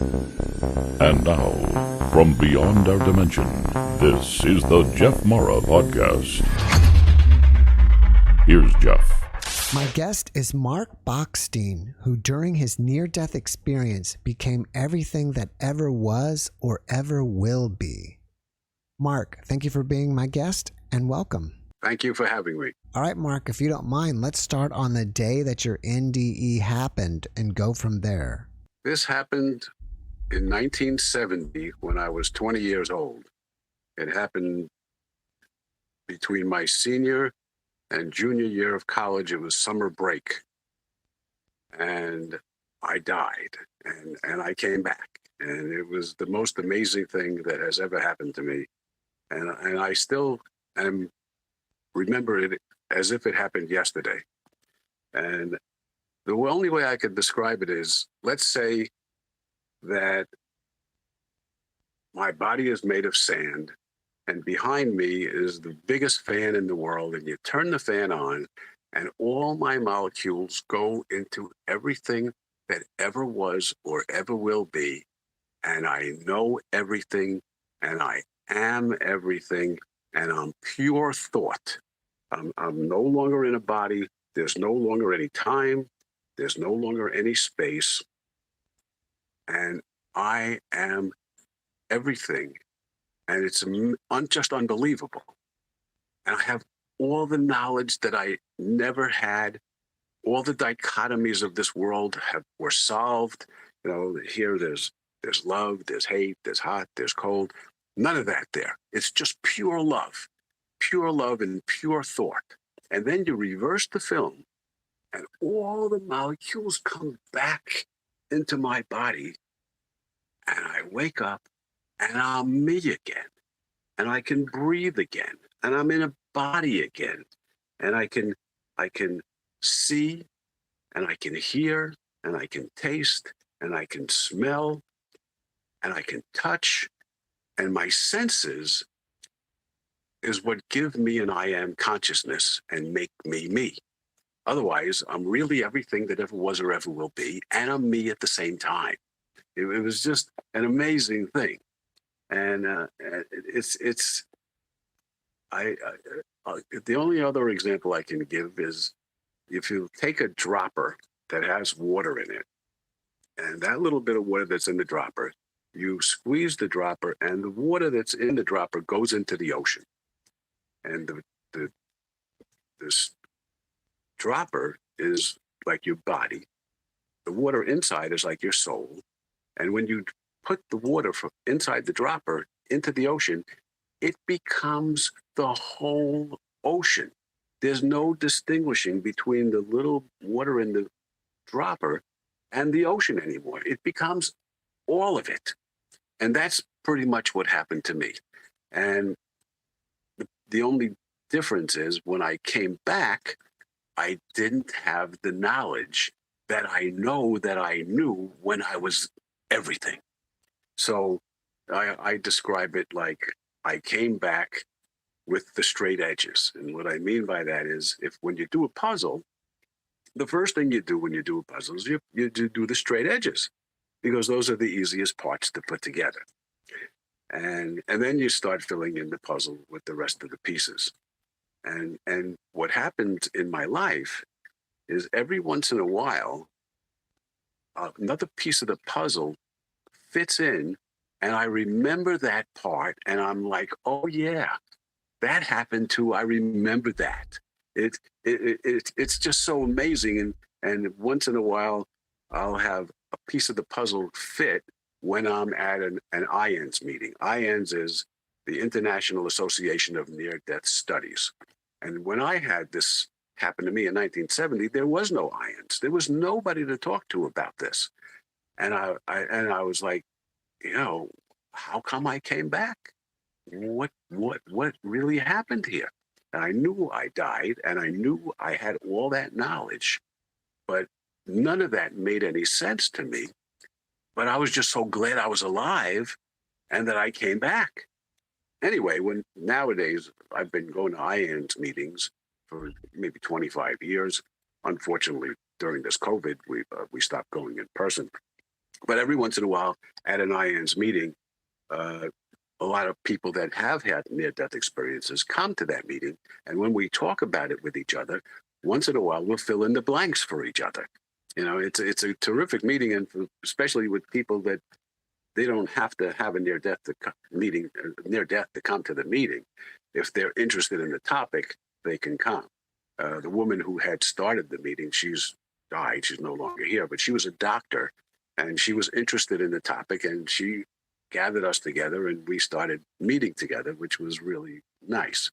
And now, from beyond our dimension, this is the JeffMara podcast. Here's Jeff. My guest is Mark Bockstein, who during his near-death experience became everything that ever was or ever will be. Mark, thank you for being my guest and welcome. Thank you for having me. All right, Mark, if you don't mind, let's start on the day that your NDE happened and go from there. This happened in 1970 when I was 20 years old. It happened between my senior and junior year of college. It was summer break. And I died and I came back. And it was the most amazing thing that has ever happened to me. And I still remember it as if it happened yesterday. And the only way I could describe it is, let's say that my body is made of sand and behind me is the biggest fan in the world, and you turn the fan on and all my molecules go into everything that ever was or ever will be. And I know everything and I am everything, and I'm pure thought. I'm no longer in a body. There's no longer any time. There's no longer any space. And I am everything. And it's just unbelievable. And I have all the knowledge that I never had. All the dichotomies of this world were solved. You know, here there's love, there's hate, there's hot, there's cold. None of that there. It's just pure love and pure thought. And then you reverse the film and all the molecules come back into my body and I wake up and I'm me again. And I can breathe again. And I'm in a body again. And I can see and I can hear and I can taste and I can smell and I can touch. And my senses is what give me an I am consciousness and make me me. Otherwise, I'm really everything that ever was or ever will be, and I'm me at the same time. It was just an amazing thing. And the only other example I can give is if you take a dropper that has water in it, and that little bit of water that's in the dropper, you squeeze the dropper and the water that's in the dropper goes into the ocean. And this dropper is like your body. The water inside is like your soul. And when you put the water from inside the dropper into the ocean, it becomes the whole ocean. There's no distinguishing between the little water in the dropper and the ocean anymore. It becomes all of it. And that's pretty much what happened to me. And the only difference is when I came back, I didn't have the knowledge that I know that I knew when I was everything. So I describe it like I came back with the straight edges. And what I mean by that is when you do a puzzle, the first thing you do when you do a puzzle is you do the straight edges, because those are the easiest parts to put together. And then you start filling in the puzzle with the rest of the pieces. And what happened in my life is every once in a while, another piece of the puzzle fits in, and I remember that part, and I'm like, oh yeah, that happened too. I remember that. It's just so amazing. And once in a while, I'll have a piece of the puzzle fit when I'm at an IANDS meeting. IANDS is the International Association of Near-Death Studies. And when I had this happen to me in 1970, there was no IANDS. There was nobody to talk to about this. And I was like, you know, how come I came back? What really happened here? And I knew I died, and I knew I had all that knowledge, but none of that made any sense to me. But I was just so glad I was alive and that I came back. Anyway, nowadays I've been going to IANDS meetings for maybe 25 years. Unfortunately, during this COVID, we stopped going in person. But every once in a while at an IANS meeting, a lot of people that have had near-death experiences come to that meeting. And when we talk about it with each other, once in a while, we'll fill in the blanks for each other. It's a terrific meeting, and especially with people that they don't have to have a near-death to come to the meeting. If they're interested in the topic, they can come. The woman who had started the meeting, she's died. She's no longer here, but she was a doctor, and she was interested in the topic, and she gathered us together, and we started meeting together, which was really nice.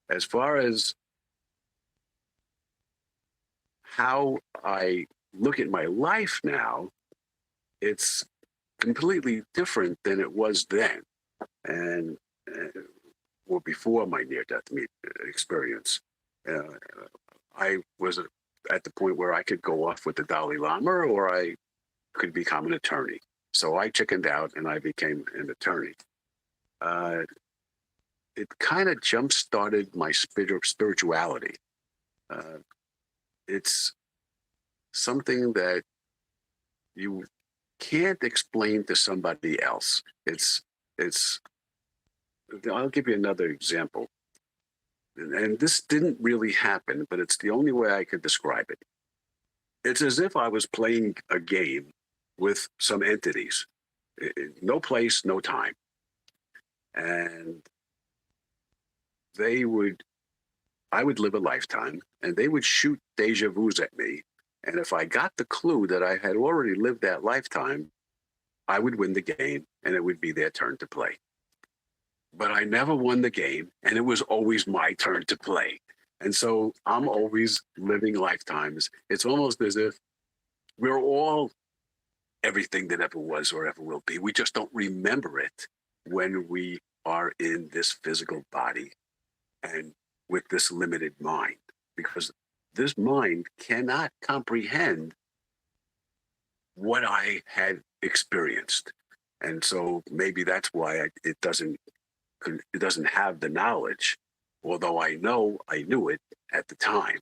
As far as how I look at my life now, it's completely different than it was then, and or before my near-death experience. I was at the point where I could go off with the Dalai Lama, or I could become an attorney. So I chickened out and I became an attorney. It kind of jump-started my spirituality. It's something that you can't explain to somebody else. I'll give you another example. And this didn't really happen, but it's the only way I could describe it. It's as if I was playing a game with some entities. No place, no time. And I would live a lifetime, and they would shoot deja vus at me. And if I got the clue that I had already lived that lifetime, I would win the game, and it would be their turn to play. But I never won the game, and it was always my turn to play. And so I'm always living lifetimes. It's almost as if we're all everything that ever was or ever will be. We just don't remember it when we are in this physical body and with this limited mind, because this mind cannot comprehend what I had experienced. And so maybe that's why it doesn't have the knowledge, although I know I knew it at the time.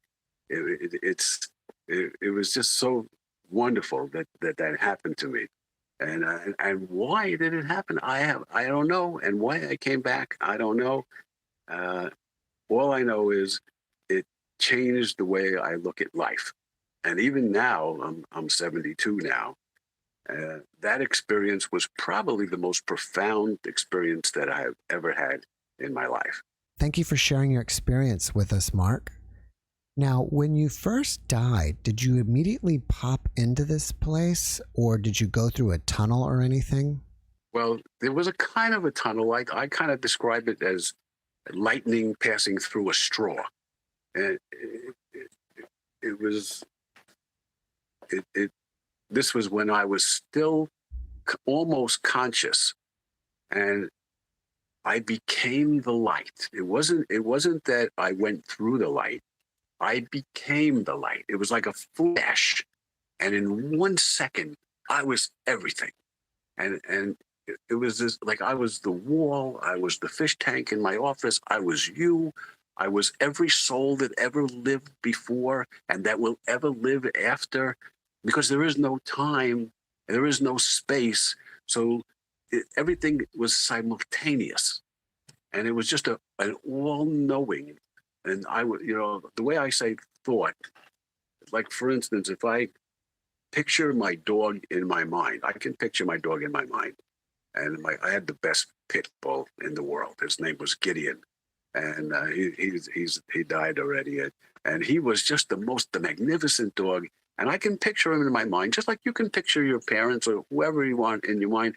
It was just so wonderful that happened to me. And why did it happen? I don't know. And why I came back, I don't know. All I know is it changed the way I look at life. And even now, I'm 72 now. That experience was probably the most profound experience that I've ever had in my life. Thank you for sharing your experience with us, Mark. Now, when you first died, did you immediately pop into this place, or did you go through a tunnel or anything? Well, there was a kind of a tunnel. I kind of describe it as lightning passing through a straw. And this was when I was still almost conscious, and I became the light. It wasn't that I went through the light. I became the light. It was like a flash, and in 1 second, I was everything. And it was just like I was the wall, I was the fish tank in my office, I was you, I was every soul that ever lived before and that will ever live after, because there is no time, there is no space, so everything was simultaneous. And it was just an all-knowing. And I would, the way I say thought, like for instance, if I picture my dog in my mind, I can picture my dog in my mind. And I had the best pit bull in the world. His name was Gideon, and he died already. And he was just the magnificent dog. And I can picture him in my mind, just like you can picture your parents or whoever you want in your mind.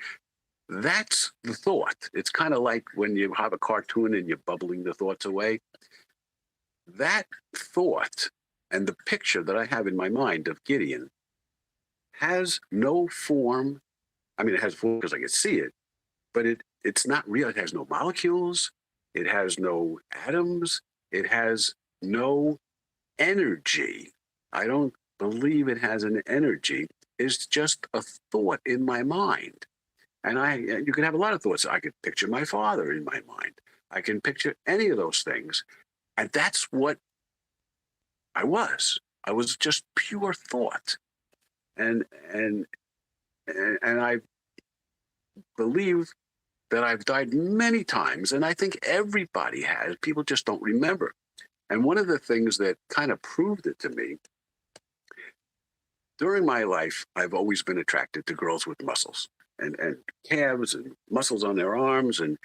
That's the thought. It's kind of like when you have a cartoon and you're bubbling the thoughts away. That thought and the picture that I have in my mind of Gideon has no form. I mean, it has form because I can see it, but it's not real. It has no molecules. It has no atoms. It has no energy. I don't believe it has an energy. It's just a thought in my mind. And you can have a lot of thoughts. I could picture my father in my mind. I can picture any of those things. And that's what I was. I was just pure thought. and and and I believe that I've died many times, and I think everybody has. People just don't remember. And one of the things that kind of proved it to me, during my life, I've always been attracted to girls with muscles and calves and muscles on their arms. And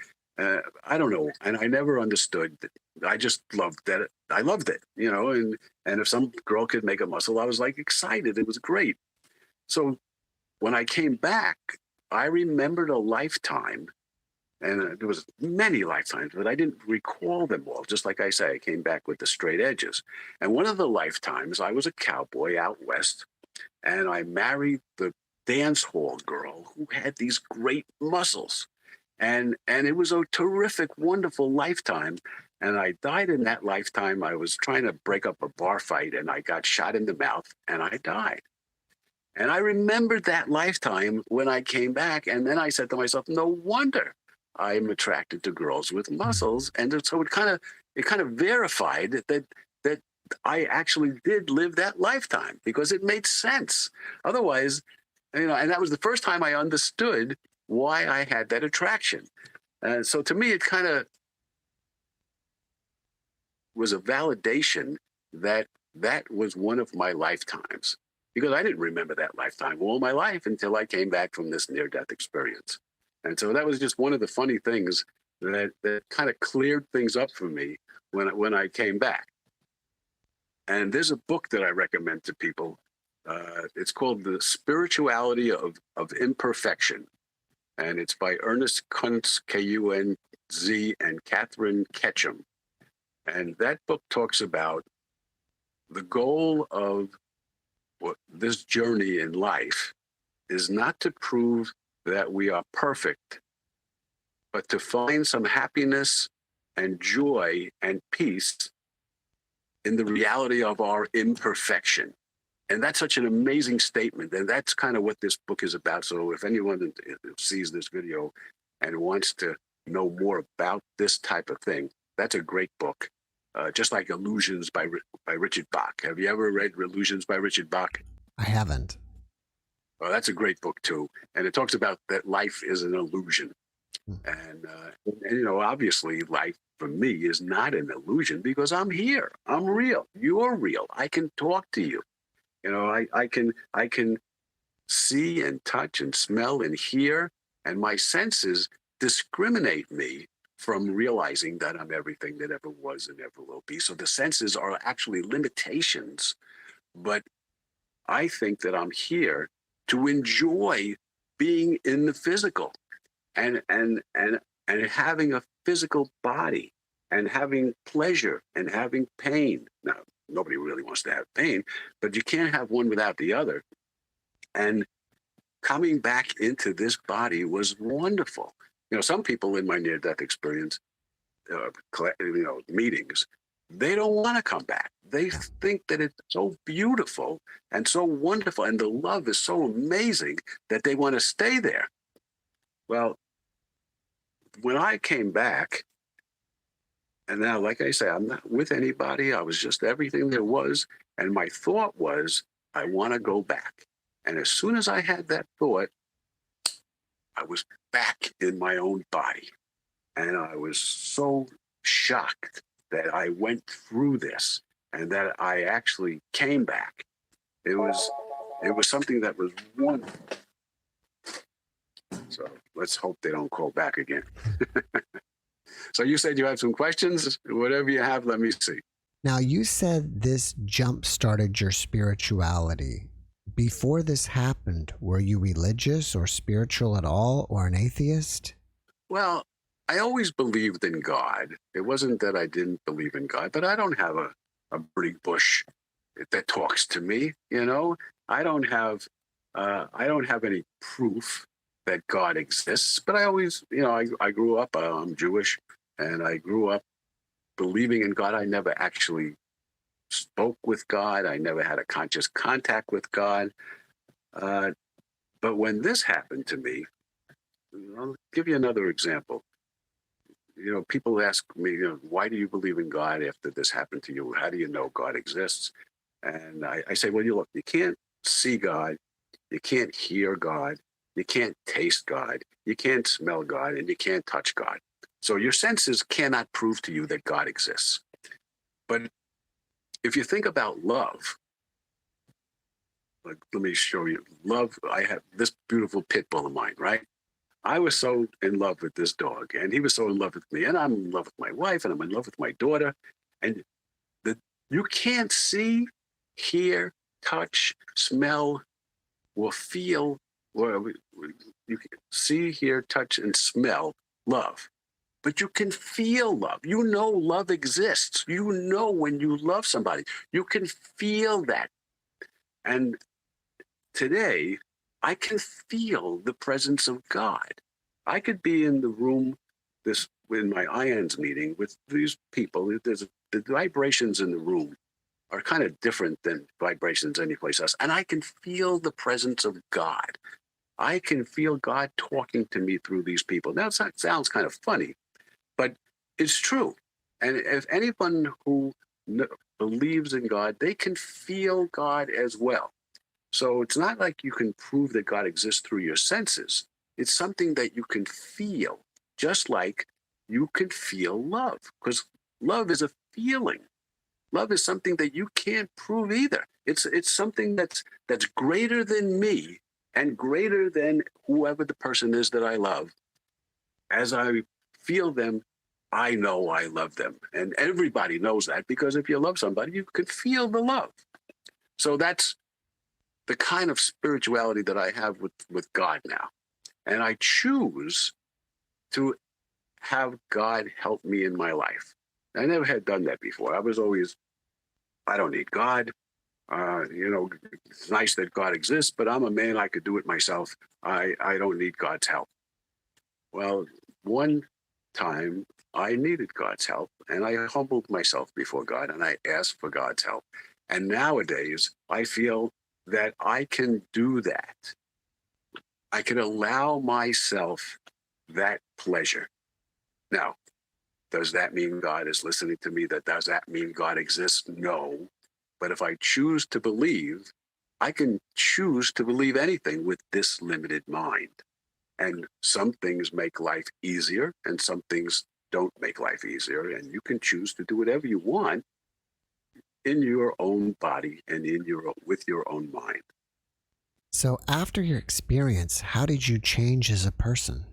I don't know. And I never understood that. I just loved that. I loved it, you know, and if some girl could make a muscle, I was like excited. It was great. So when I came back, I remembered a lifetime, and there was many lifetimes, but I didn't recall them all. Just like I say, I came back with the straight edges. And one of the lifetimes, I was a cowboy out west, and I married the dance hall girl who had these great muscles. And it was a terrific, wonderful lifetime. And I died in that lifetime. I was trying to break up a bar fight, and I got shot in the mouth, and I died. And I remembered that lifetime when I came back. And then I said to myself, no wonder I'm attracted to girls with muscles. And so it kind of verified that I actually did live that lifetime, because it made sense. Otherwise, you know, and that was the first time I understood why I had that attraction. So to me, it kind of was a validation that that was one of my lifetimes, because I didn't remember that lifetime all my life until I came back from this near-death experience. And so that was just one of the funny things that kind of cleared things up for me when I came back. And there's a book that I recommend to people. It's called The Spirituality of Imperfection. And it's by Ernest Kunz, Kunz, and Catherine Ketchum. And that book talks about the goal of this journey in life is not to prove that we are perfect, but to find some happiness and joy and peace in the reality of our imperfection. And that's such an amazing statement. And that's kind of what this book is about. So if anyone sees this video and wants to know more about this type of thing, that's a great book. Just like Illusions by Richard Bach. Have you ever read Illusions by Richard Bach? I haven't. Well, that's a great book too. And it talks about that life is an illusion. And you know, obviously life for me is not an illusion, because I'm here. I'm real. You're real. I can talk to you. You know, I can see and touch and smell and hear, and my senses discriminate me from realizing that I'm everything that ever was and ever will be. So the senses are actually limitations, but I think that I'm here to enjoy being in the physical and having a physical body and having pleasure and having pain. Now, nobody really wants to have pain, but you can't have one without the other. And coming back into this body was wonderful. You know, some people in my near-death experience, meetings, they don't want to come back. They think that it's so beautiful and so wonderful, and the love is so amazing that they want to stay there. Well, when I came back, and now, like I say, I'm not with anybody. I was just everything there was. And my thought was, I want to go back. And as soon as I had that thought, I was back in my own body. And I was so shocked that I went through this and that I actually came back. It was something that was wonderful. So let's hope they don't call back again. So you said you had some questions. Whatever you have, let me see. Now, you said this jump started your spirituality. Before this happened, were you religious or spiritual at all, or an atheist? Well, I always believed in God. It wasn't that I didn't believe in God, but I don't have a burning bush that talks to me. You know, I don't have any proof that God exists. But I always, you know, I grew up. I'm Jewish, and I grew up believing in God. I never actually spoke with God. I never had a conscious contact with God. But when this happened to me, I'll give you another example. You know, people ask me, you know, why do you believe in God after this happened to you? How do you know God exists? And I say, well, you can't see God. You can't hear God. You can't taste God. You can't smell God, and you can't touch God. So your senses cannot prove to you that God exists. But if you think about love, like, let me show you. Love, I have this beautiful pit bull of mine, right? I was so in love with this dog, and he was so in love with me, and I'm in love with my wife, and I'm in love with my daughter. And the, you can't see, hear, touch, smell, or feel, or you can see, hear, touch, and smell love. But you can feel love. You know love exists. You know when you love somebody. You can feel that. And today, I can feel the presence of God. I could be in the room in my IONS meeting with these people. The vibrations in the room are kind of different than vibrations anyplace else. And I can feel the presence of God. I can feel God talking to me through these people. Now, that sounds kind of funny, but it's true. And if anyone who believes in God, they can feel God as well. So it's not like you can prove that God exists through your senses. It's something that you can feel, just like you can feel love, because love is a feeling. Love is something that you can't prove either. It's something that's greater than me and greater than whoever the person is that I love. As I feel them, I know I love them. And everybody knows that, because if you love somebody, you can feel the love. So that's the kind of spirituality that I have with God now. And I choose to have God help me in my life. I never had done that before. I was always, I don't need God. It's nice that God exists, but I'm a man. I could do it myself. I don't need God's help. Well, one time I needed God's help, and I humbled myself before God, and I asked for God's help. And nowadays, I feel that I can do that. I can allow myself that pleasure. Now, does that mean God is listening to me? Does that mean God exists? No. But if I choose to believe, I can choose to believe anything with this limited mind. And some things make life easier, and some things don't make life easier. And you can choose to do whatever you want in your own body and with your own mind. So after your experience, how did you change as a person?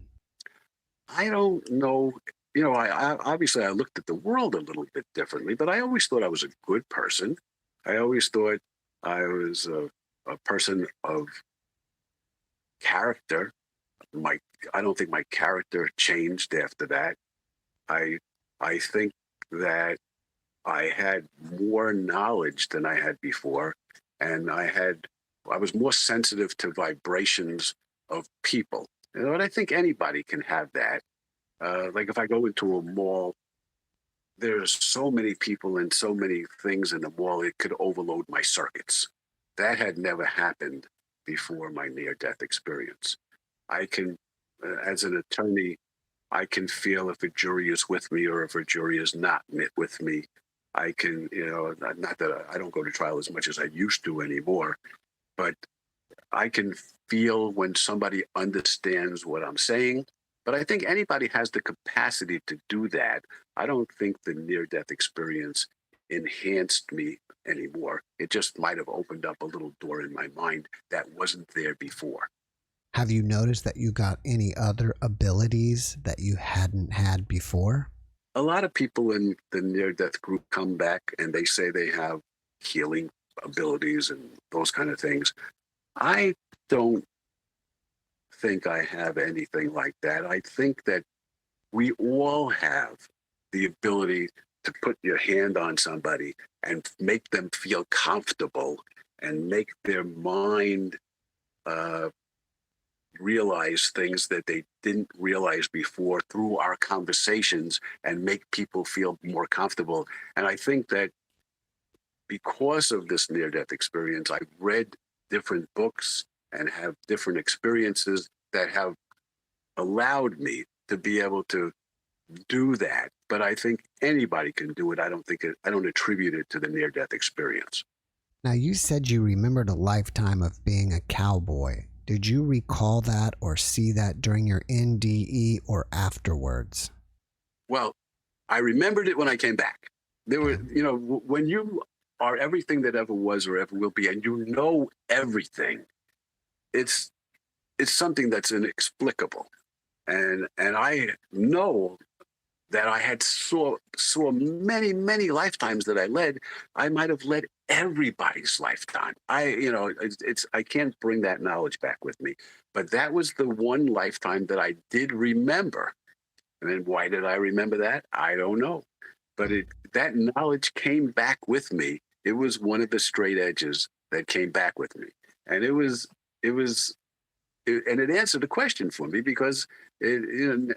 I don't know. I obviously I looked at the world a little bit differently, but I always thought I was a good person. I always thought I was a person of character. I don't think my character changed after that. I I think that I had more knowledge than I had before, and I was more sensitive to vibrations of people. And I think anybody can have that. Like if I go into a mall, there's so many people and so many things in the mall, it could overload my circuits. That had never happened before my near-death experience. I can, as an attorney, I can feel if a jury is with me or if a jury is not with me. I can, not that I don't go to trial as much as I used to anymore, but I can feel when somebody understands what I'm saying. But I think anybody has the capacity to do that. I don't think the near-death experience enhanced me anymore. It just might have opened up a little door in my mind that wasn't there before. Have you noticed that you got any other abilities that you hadn't had before? A lot of people in the near-death group come back and they say they have healing abilities and those kind of things. I don't think I have anything like that. I think that we all have the ability to put your hand on somebody and make them feel comfortable and make their mind realize things that they didn't realize before through our conversations and make people feel more comfortable. And I think that because of this near-death experience, I've read different books and have different experiences that have allowed me to be able to do that. But I think anybody can do it. I don't attribute it to the near-death experience. Now, you said you remembered a lifetime of being a cowboy. Did you recall that or see that during your NDE or afterwards? Well, I remembered it when I came back. There were, when you are everything that ever was or ever will be, and you know everything, it's something that's inexplicable. And I know that I had saw many lifetimes that I led. I might have led everybody's lifetime. I can't bring that knowledge back with me, but that was the one lifetime that I did remember. And then why did I remember that? I don't know, but that knowledge came back with me. It was one of the straight edges that came back with me, and it answered the question for me, because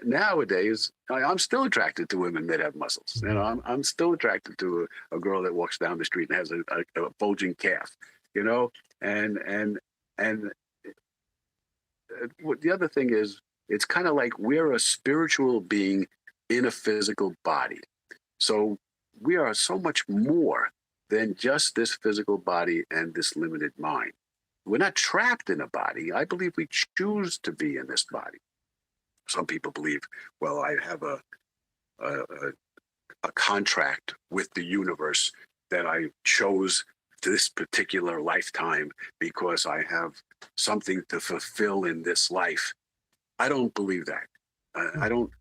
nowadays I'm still attracted to women that have muscles. I'm still attracted to a girl that walks down the street and has a bulging calf. And the other thing is, it's kind of like we're a spiritual being in a physical body. So we are so much more than just this physical body and this limited mind. We're not trapped in a body. I believe we choose to be in this body. Some people believe, well, I have a contract with the universe that I chose this particular lifetime because I have something to fulfill in this life. I don't believe that. I don't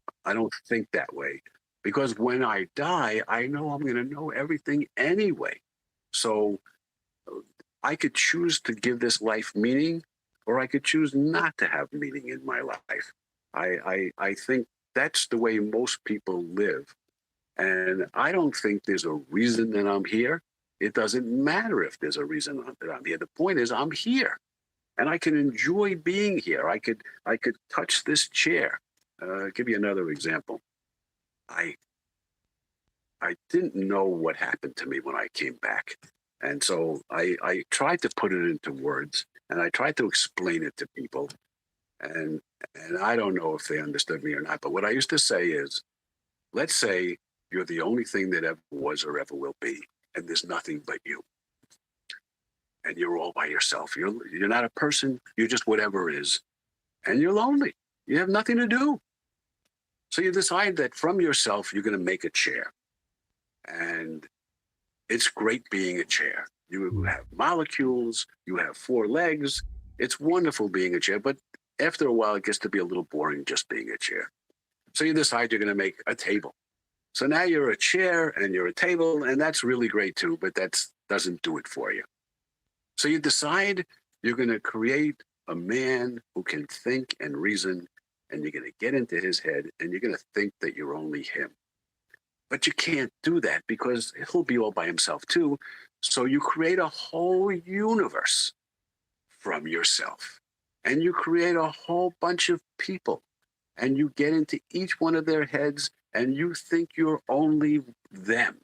think that way, because when I die, I know I'm going to know everything anyway. So I could choose to give this life meaning, or I could choose not to have meaning in my life. I think that's the way most people live. And I don't think there's a reason that I'm here. It doesn't matter if there's a reason that I'm here. The point is, I'm here, and I can enjoy being here. I could touch this chair. I'll give you another example. I didn't know what happened to me when I came back. And so I tried to put it into words, and I tried to explain it to people. And I don't know if they understood me or not. But what I used to say is, let's say you're the only thing that ever was or ever will be, and there's nothing but you. And you're all by yourself. You're not a person. You're just whatever is. And you're lonely. You have nothing to do. So you decide that from yourself, you're going to make a chair. And it's great being a chair. You have molecules. You have 4 legs. It's wonderful being a chair. But after a while, it gets to be a little boring just being a chair. So you decide you're going to make a table. So now you're a chair and you're a table, and that's really great too, but that doesn't do it for you. So you decide you're going to create a man who can think and reason, and you're going to get into his head, and you're going to think that you're only him. But you can't do that because he'll be all by himself too. So you create a whole universe from yourself, and you create a whole bunch of people, and you get into each one of their heads, and you think you're only them.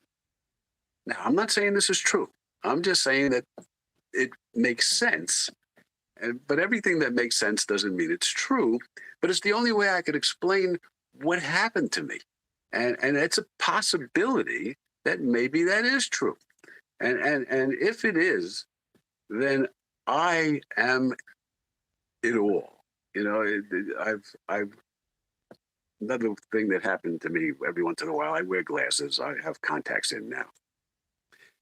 Now, I'm not saying this is true. I'm just saying that it makes sense. But everything that makes sense doesn't mean it's true. But it's the only way I could explain what happened to me. And it's a possibility that maybe that is true. And if it is, then I am it all. I've another thing that happened to me every once in a while. I wear glasses. I have contacts in now.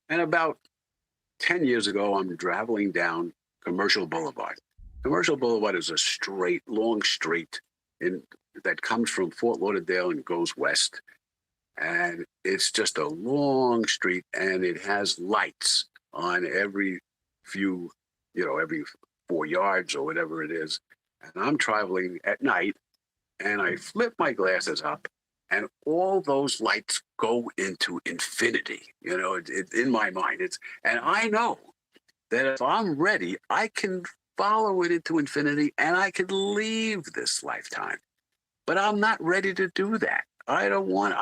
And about 10 years ago, I'm traveling down Commercial Boulevard. Commercial Boulevard is a long street that comes from Fort Lauderdale and goes west. And it's just a long street, and it has lights on every 4 yards or whatever it is. And I'm traveling at night, and I flip my glasses up, and all those lights go into infinity. In my mind, and I know that if I'm ready, I can follow it into infinity, and I could leave this lifetime. But I'm not ready to do that. I don't want.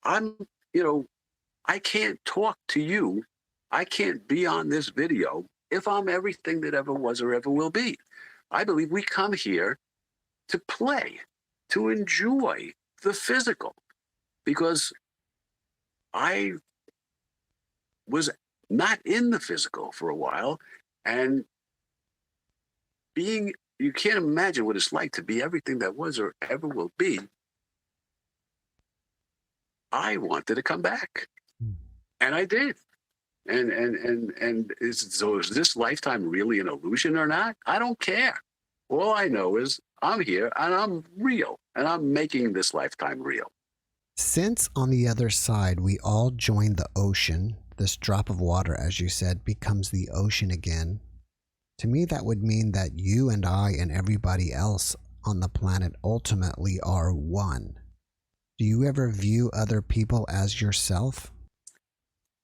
I can't talk to you. I can't be on this video if I'm everything that ever was or ever will be. I believe we come here to play, to enjoy the physical, because I was not in the physical for a while, and you can't imagine what it's like to be everything that was or ever will be. I wanted to come back, and I did. And is this lifetime really an illusion or not? I don't care. All I know is I'm here and I'm real, and I'm making this lifetime real. Since on the other side we all join the ocean, this drop of water, as you said, becomes the ocean again. To me, that would mean that you and I and everybody else on the planet ultimately are one. Do you ever view other people as yourself?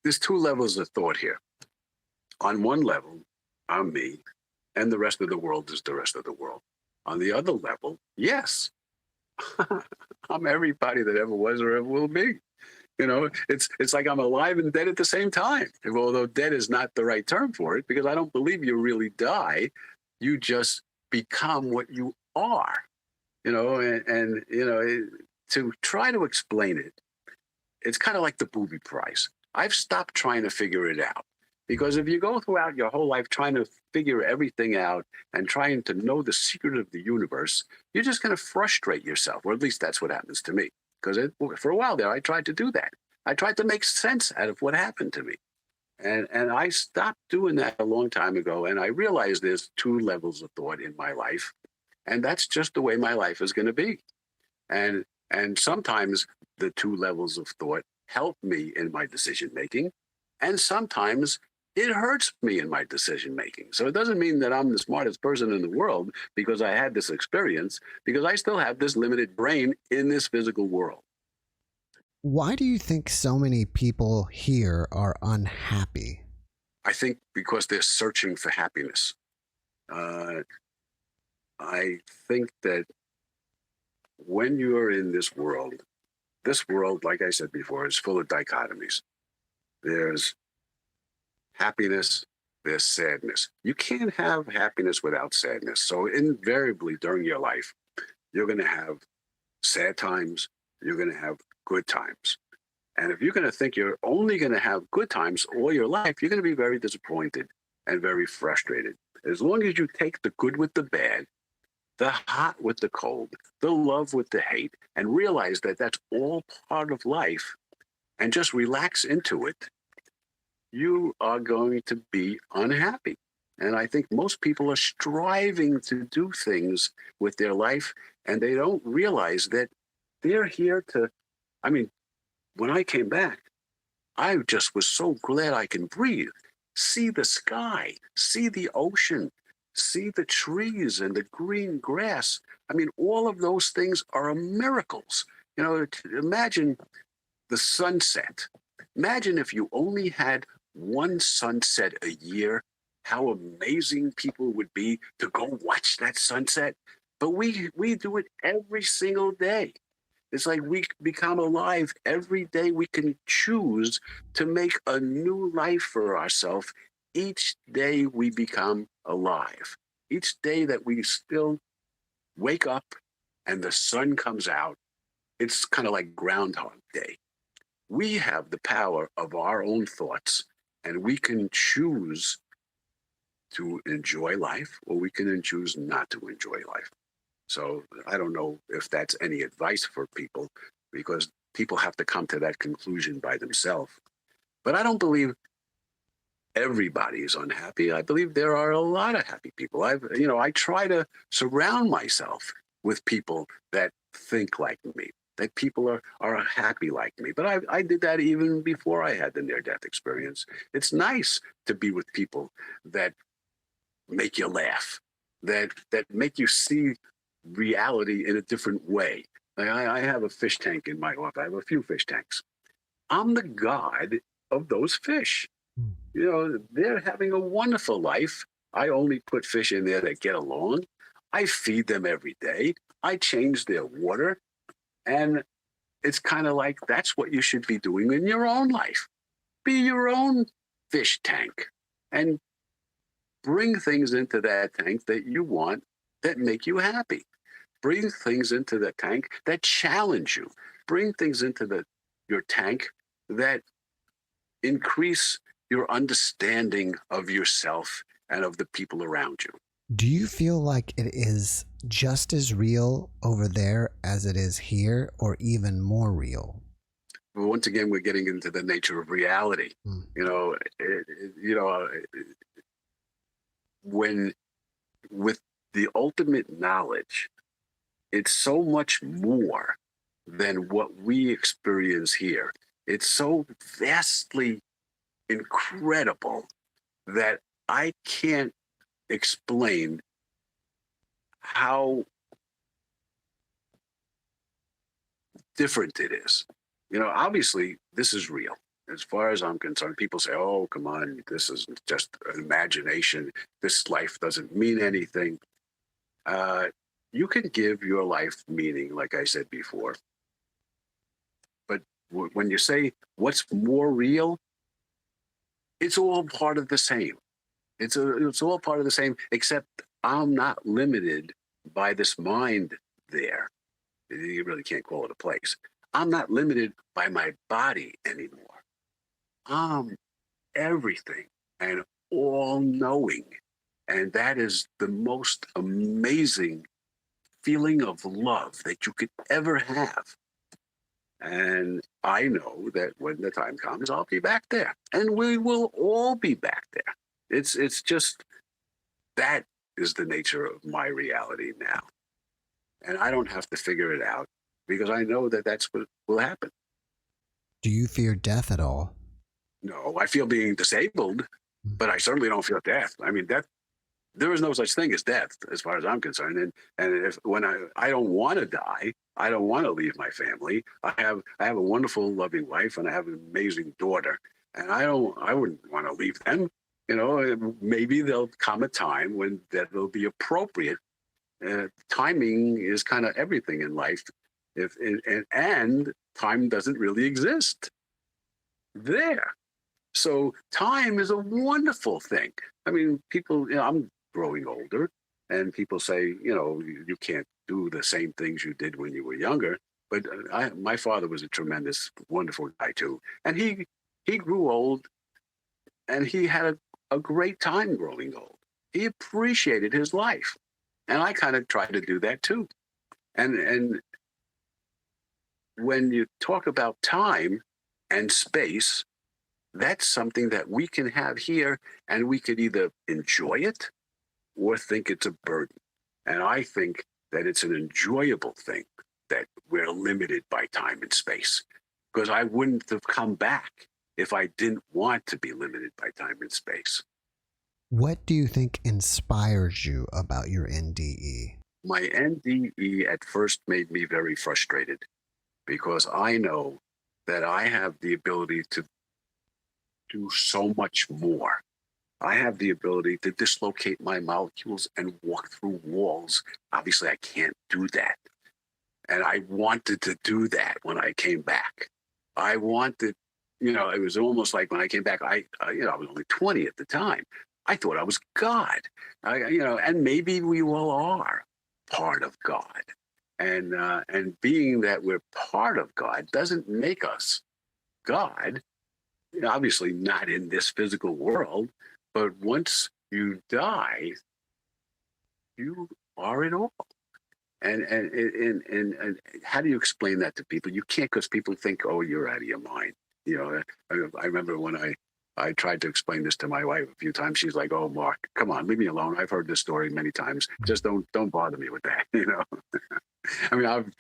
There's two levels of thought here. On one level, I'm me, and the rest of the world is the rest of the world. On the other level, yes, I'm everybody that ever was or ever will be. You know, it's like I'm alive and dead at the same time. Although dead is not the right term for it, because I don't believe you really die. You just become what you are. You know, and you know, to try to explain it, it's kind of like the booby prize. I've stopped trying to figure it out, because if you go throughout your whole life trying to figure everything out and trying to know the secret of the universe, you're just going to frustrate yourself, or at least that's what happens to me. Because for a while there, I tried to do that. I tried to make sense out of what happened to me. And I stopped doing that a long time ago. And I realized there's two levels of thought in my life. And that's just the way my life is going to be. And sometimes the two levels of thought help me in my decision making. And sometimes it hurts me in my decision making. So it doesn't mean that I'm the smartest person in the world because I had this experience, because I still have this limited brain in this physical world. Why do you think so many people here are unhappy? I think because they're searching for happiness. I think that when you are in this world, like I said before, is full of dichotomies. There's happiness, there's sadness. You can't have happiness without sadness. So invariably during your life, you're going to have sad times, you're going to have good times. And if you're going to think you're only going to have good times all your life, you're going to be very disappointed and very frustrated. As long as you take the good with the bad, the hot with the cold, the love with the hate, and realize that that's all part of life, and just relax into it, you are going to be unhappy. And I think most people are striving to do things with their life, and they don't realize that they're here to, I mean, when I came back, I just was so glad I can breathe, see the sky, see the ocean, see the trees and the green grass. I mean, all of those things are miracles. You know, imagine the sunset. Imagine if you only had one sunset a year, how amazing people would be to go watch that sunset. But we do it every single day. It's like we become alive every day. We can choose to make a new life for ourselves. Each day we become alive. Each day that we still wake up and the sun comes out, it's kind of like Groundhog Day. We have the power of our own thoughts, and we can choose to enjoy life, or we can choose not to enjoy life. So I don't know if that's any advice for people, because people have to come to that conclusion by themselves. But I don't believe everybody is unhappy. I believe there are a lot of happy people. I try to surround myself with people that think like me, that people are happy like me. But I did that even before I had the near-death experience. It's nice to be with people that make you laugh, that make you see reality in a different way. Like I have a fish tank in my office. I have a few fish tanks. I'm the god of those fish. You know, they're having a wonderful life. I only put fish in there that get along. I feed them every day. I change their water. And it's kind of like that's what you should be doing in your own life. Be your own fish tank and bring things into that tank that you want, that make you happy. Bring things into the tank that challenge you. Bring things into your tank that increase your understanding of yourself and of the people around you. Do you feel like it is just as real over there as it is here, or even more real? But once again, we're getting into the nature of reality. Mm. When with the ultimate knowledge, it's so much more than what we experience here. It's so vastly incredible that I can't explain how different it is. Obviously, this is real. As far as I'm concerned, people say, oh, come on, this is just an imagination. This life doesn't mean anything. You can give your life meaning, like I said before. But when you say what's more real, it's all part of the same. It's all part of the same, except I'm not limited by this mind there. You really can't call it a place. I'm not limited by my body anymore. I'm everything and all knowing. And that is the most amazing feeling of love that you could ever have. And I know that when the time comes, I'll be back there. And we will all be back there. It's just that is the nature of my reality now. And I don't have to figure it out because I know that that's what will happen. Do you fear death at all? No, I feel being disabled, but I certainly don't feel death. I mean, death, there is no such thing as death as far as I'm concerned. And when I don't want to die, I don't want to leave my family. I have a wonderful, loving wife, and I have an amazing daughter. And I wouldn't want to leave them. Maybe there'll come a time when that will be appropriate. Timing is kind of everything in life. And time doesn't really exist there. So time is a wonderful thing. I mean, people, I'm growing older, and people say, you can't do the same things you did when you were younger. But my father was a tremendous, wonderful guy too, and he grew old, and he had a great time growing old. He appreciated his life, and I kind of try to do that too. And when you talk about time and space, that's something that we can have here, and we could either enjoy it or think it's a burden. And I think that it's an enjoyable thing that we're limited by time and space, because I wouldn't have come back if I didn't want to be limited by time and space. What do you think inspires you about your NDE? My NDE at first made me very frustrated because I know that I have the ability to do so much more. I have the ability to dislocate my molecules and walk through walls. Obviously, I can't do that. And I wanted to do that when I came back. I wanted, it was almost like when I came back, I was only 20 at the time. I thought I was God, and maybe we all are part of God. And being that we're part of God doesn't make us God. Obviously not in this physical world, but once you die, you are it all. And how do you explain that to people? You can't, because people think, oh, you're out of your mind. I remember when I tried to explain this to my wife a few times. She's like, oh, Mark, come on, leave me alone. I've heard this story many times. Just don't bother me with that, I mean,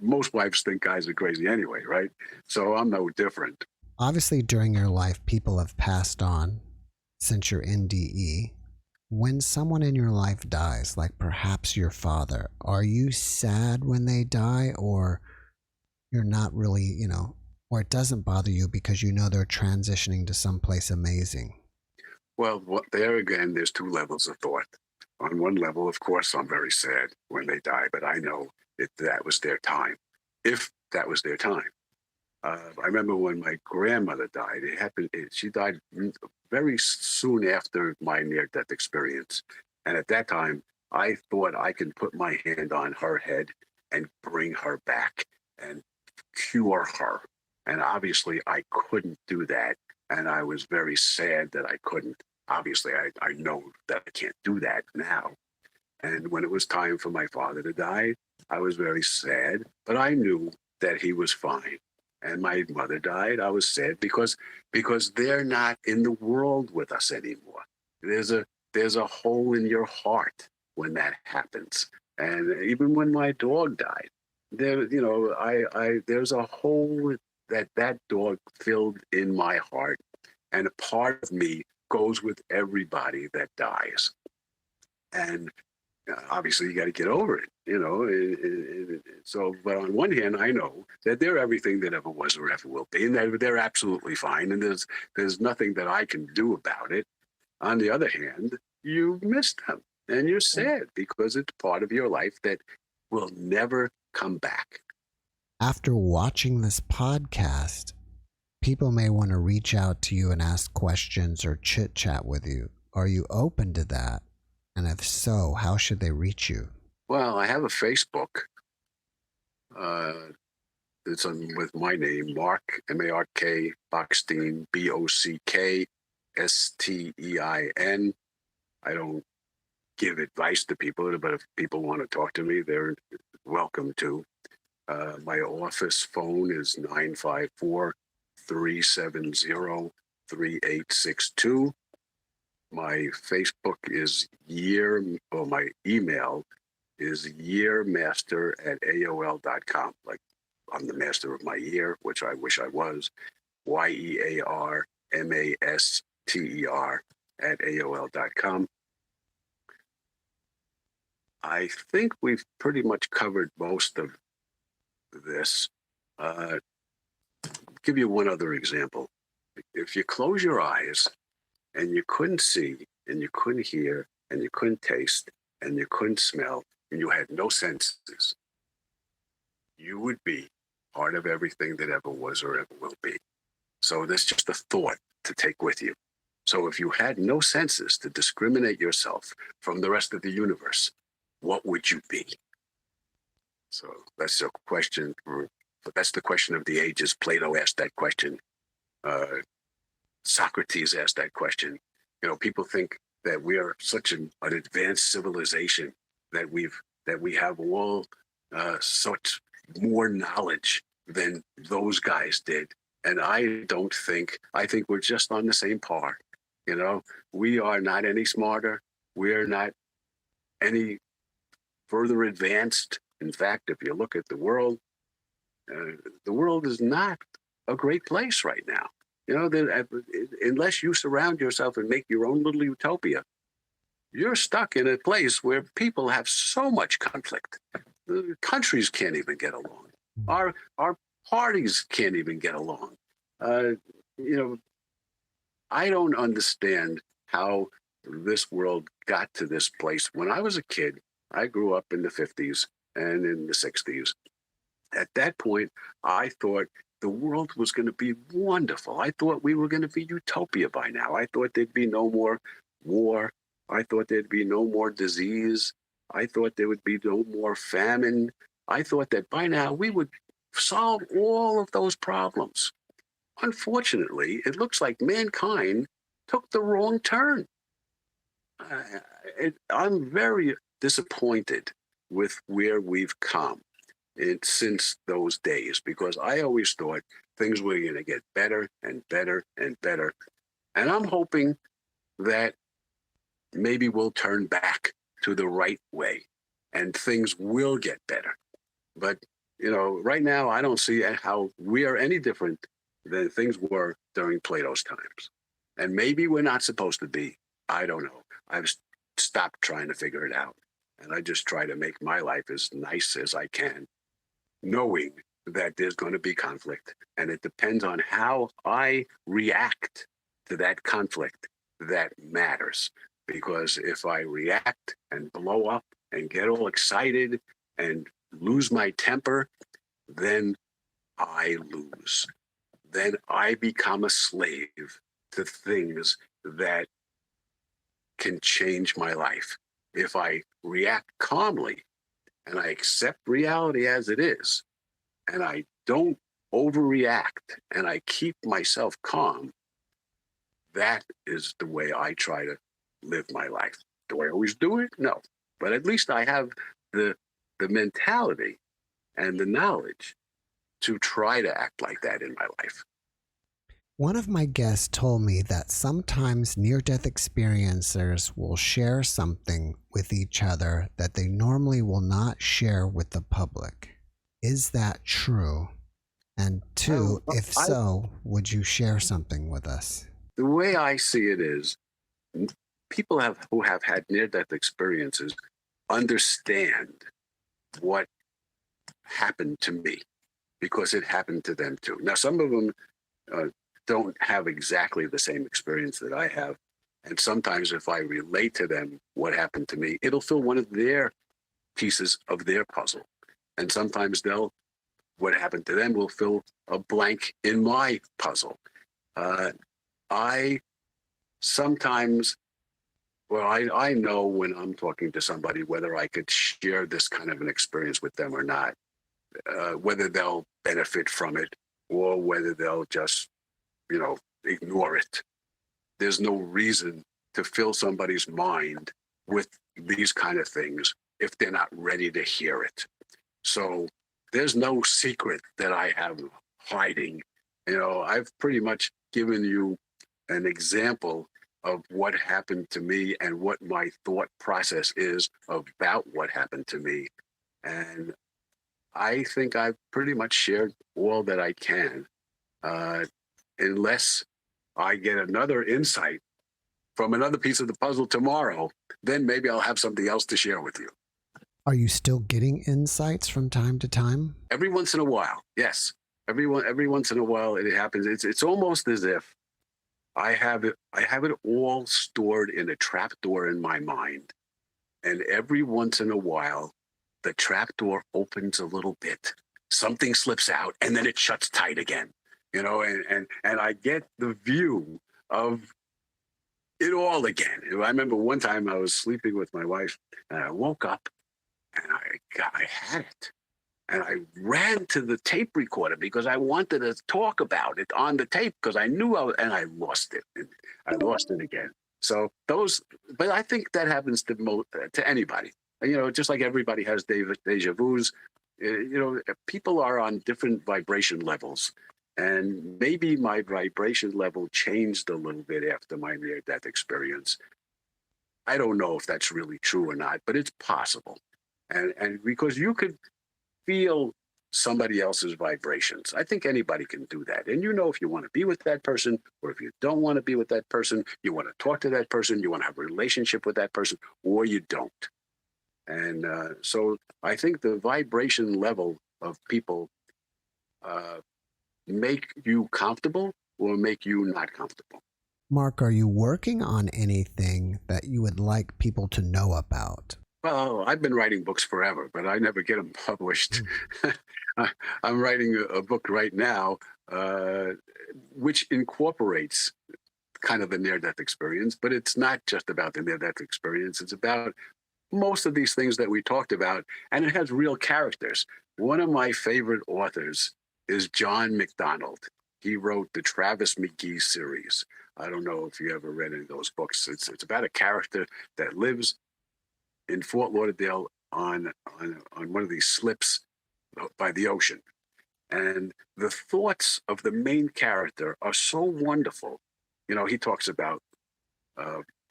most wives think guys are crazy anyway, right? So I'm no different. Obviously, during your life, people have passed on since your NDE. When someone in your life dies, like perhaps your father, are you sad when they die, or you're not really, or it doesn't bother you because you know they're transitioning to someplace amazing? Well, there again, there's two levels of thought. On one level, of course, I'm very sad when they die, but I know that was their time, if that was their time. I remember when my grandmother died. She died very soon after my near-death experience. And at that time, I thought I could put my hand on her head and bring her back and cure her. And obviously, I couldn't do that. And I was very sad that I couldn't. Obviously, I know that I can't do that now. And when it was time for my father to die, I was very sad, but I knew that he was fine. And my mother died. I was sad because they're not in the world with us anymore. There's a hole in your heart when that happens. And even when my dog died, there, you know, I there's a hole that dog filled in my heart, and a part of me goes with everybody that dies. And obviously, you got to get over it, you know. So, but on one hand, I know that they're everything that ever was or ever will be, and they're absolutely fine, and there's nothing that I can do about it. On the other hand, you miss them, and you're sad because it's part of your life that will never come back. After watching this podcast, people may want to reach out to you and ask questions or chit chat with you. Are you open to that? And if so, how should they reach you? Well, I have a Facebook. It's with my name, Mark, M-A-R-K, Bockstein, B-O-C-K-S-T-E-I-N. I don't give advice to people, but if people want to talk to me, they're welcome to. My office phone is 954-370-3862. My Facebook is my email is yearmaster@AOL.com. Like I'm the master of my year, which I wish I was. YEARMASTER@AOL.com. I think we've pretty much covered most of this. Give you one other example. If you close your eyes and you couldn't see and you couldn't hear and you couldn't taste and you couldn't smell and you had no senses, you would be part of everything that ever was or ever will be. So that's just a thought to take with you. So if you had no senses to discriminate yourself from the rest of the universe, what would you be? So that's a question. That's the question of the ages. Plato asked that question. Socrates asked that question. You know, people think that we are such an advanced civilization that we have all such more knowledge than those guys did. And I don't think, I think we're just on the same par. You know, we are not any smarter. We're not any further advanced. In fact, if you look at the world is not a great place right now. You know, unless you surround yourself and make your own little utopia, you're stuck in a place where people have so much conflict. The countries can't even get along. Our parties can't even get along. You know, I don't understand how this world got to this place. When I was a kid, I grew up in the 50s and in the 60s. At that point, I thought the world was going to be wonderful. I thought we were going to be utopia by now. I thought there'd be no more war. I thought there'd be no more disease. I thought there would be no more famine. I thought that by now we would solve all of those problems. Unfortunately, it looks like mankind took the wrong turn. I'm very disappointed with where we've come since those days, because I always thought things were going to get better and better and better. And I'm hoping that maybe we'll turn back to the right way and things will get better. But, you know, right now, I don't see how we are any different than things were during Plato's times. And maybe we're not supposed to be. I don't know. I've stopped trying to figure it out. And I just try to make my life as nice as I can, knowing that there's going to be conflict. And it depends on how I react to that conflict that matters. Because if I react and blow up and get all excited and lose my temper, then I lose. Then I become a slave to things that can change my life. If I react calmly and I accept reality as it is, and I don't overreact and I keep myself calm, That is the way I try to live my life. Do I always do it? No. But at least I have the mentality and the knowledge to try to act like that in my life. One of my guests told me that sometimes near-death experiencers will share something with each other that they normally will not share with the public. Is that true? And two, if so, would you share something with us? The way I see it is, people who have had near-death experiences understand what happened to me because it happened to them too. Now, some of them don't have exactly the same experience that I have. And sometimes if I relate to them what happened to me, it'll fill one of their pieces of their puzzle. And sometimes what happened to them will fill a blank in my puzzle. I sometimes, I know when I'm talking to somebody whether I could share this kind of an experience with them or not, whether they'll benefit from it or whether they'll just, ignore it. There's no reason to fill somebody's mind with these kind of things if they're not ready to hear it. So there's no secret that I have hiding. I've pretty much given you an example of what happened to me and what my thought process is about what happened to me. And I think I've pretty much shared all that I can, unless I get another insight from another piece of the puzzle tomorrow, then maybe I'll have something else to share with you. Are you still getting insights from time to time? Every once in a while, yes. Every once in a while it happens. It's almost as if I have it all stored in a trapdoor in my mind. And every once in a while, the trapdoor opens a little bit. Something slips out and then it shuts tight again. And I get the view of it all again. I remember one time I was sleeping with my wife and I woke up and I had it. And I ran to the tape recorder because I wanted to talk about it on the tape because I knew and I lost it. And I lost it again. So but I think that happens to anybody. Just like everybody has deja vus, people are on different vibration levels. And maybe my vibration level changed a little bit after my near-death experience. I don't know if that's really true or not, but it's possible. And because you could feel somebody else's vibrations. I think anybody can do that. And if you want to be with that person, or if you don't want to be with that person, you want to talk to that person, you want to have a relationship with that person, or you don't. And so I think the vibration level of people make you comfortable or make you not comfortable. Mark, are you working on anything that you would like people to know about? Well, I've been writing books forever, but I never get them published. I'm writing a book right now, which incorporates kind of the near-death experience, but it's not just about the near-death experience. It's about most of these things that we talked about, and it has real characters. One of my favorite authors is John McDonald. He wrote the Travis McGee series. I don't know if you ever read any of those books. It's about a character that lives in Fort Lauderdale on one of these slips by the ocean. And the thoughts of the main character are so wonderful. He talks about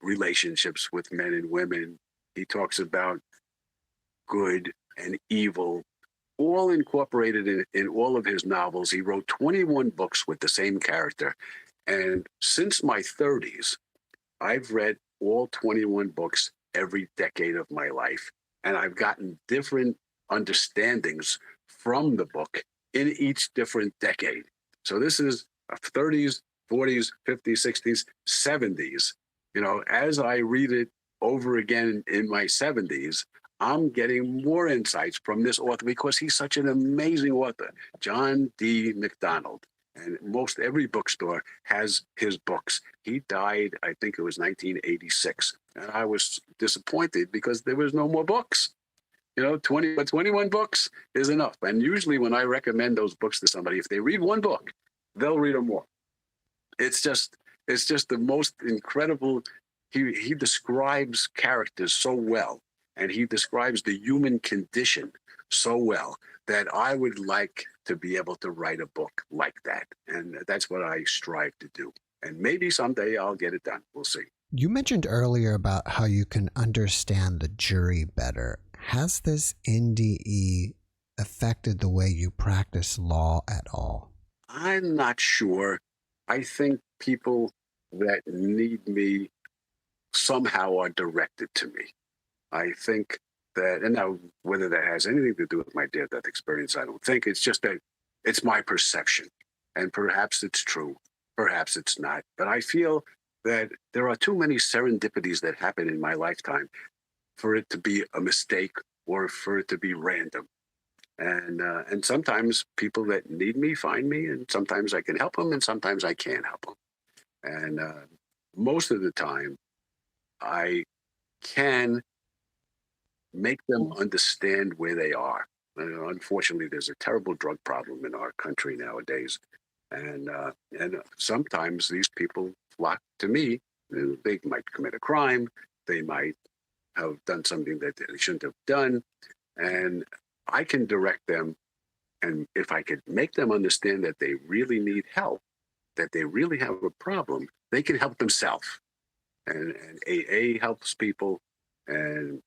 relationships with men and women. He talks about good and evil, all incorporated in all of his novels. He wrote 21 books with the same character. And since my 30s, I've read all 21 books every decade of my life. And I've gotten different understandings from the book in each different decade. So this is 30s, 40s, 50s, 60s, 70s. As I read it over again in my 70s, I'm getting more insights from this author because he's such an amazing author, John D. McDonald. And most every bookstore has his books. He died, I think it was 1986. And I was disappointed because there was no more books. 21 books is enough. And usually when I recommend those books to somebody, if they read one book, they'll read them more. It's It's just the most incredible. He describes characters so well, and he describes the human condition so well that I would like to be able to write a book like that. And that's what I strive to do. And maybe someday I'll get it done. We'll see. You mentioned earlier about how you can understand the jury better. Has this NDE affected the way you practice law at all? I'm not sure. I think people that need me somehow are directed to me. I think that, and now whether that has anything to do with my near-death experience, I don't think. It's just that it's my perception. And perhaps it's true, perhaps it's not. But I feel that there are too many serendipities that happen in my lifetime for it to be a mistake or for it to be random. And sometimes people that need me find me, and sometimes I can help them, and sometimes I can't help them. And most of the time, I can make them understand where they are. Unfortunately, there's a terrible drug problem in our country nowadays, and sometimes these people flock to me. They might commit a crime, they might have done something that they shouldn't have done, and I can direct them. And if I could make them understand that they really need help, that they really have a problem, they can help themselves. And AA helps people, and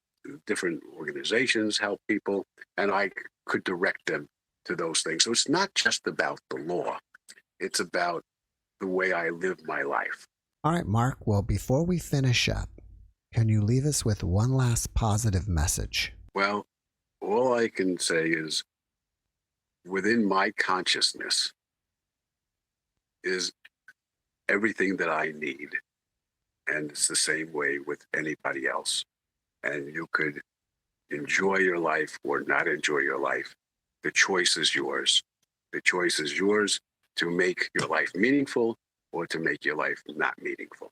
different organizations help people, and I could direct them to those things. So it's not just about the law. It's about the way I live my life. All right, Mark. Well, before we finish up, can you leave us with one last positive message? Well, all I can say is within my consciousness is everything that I need. And it's the same way with anybody else. And you could enjoy your life or not enjoy your life. The choice is yours. The choice is yours to make your life meaningful or to make your life not meaningful.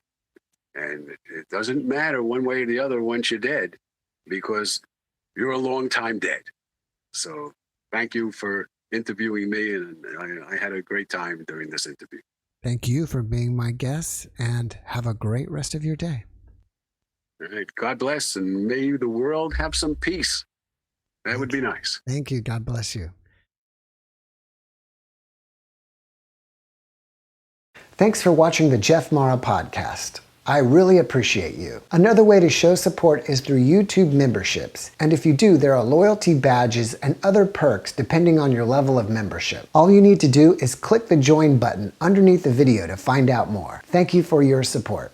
And it doesn't matter one way or the other once you're dead, because you're a long time dead. So thank you for interviewing me, and I had a great time during this interview. Thank you for being my guest, and have a great rest of your day. All right. God bless, and may the world have some peace. That would be nice. Thank you. God bless you. Thanks for watching the JeffMara podcast. I really appreciate you. Another way to show support is through YouTube memberships. And if you do, there are loyalty badges and other perks depending on your level of membership. All you need to do is click the join button underneath the video to find out more. Thank you for your support.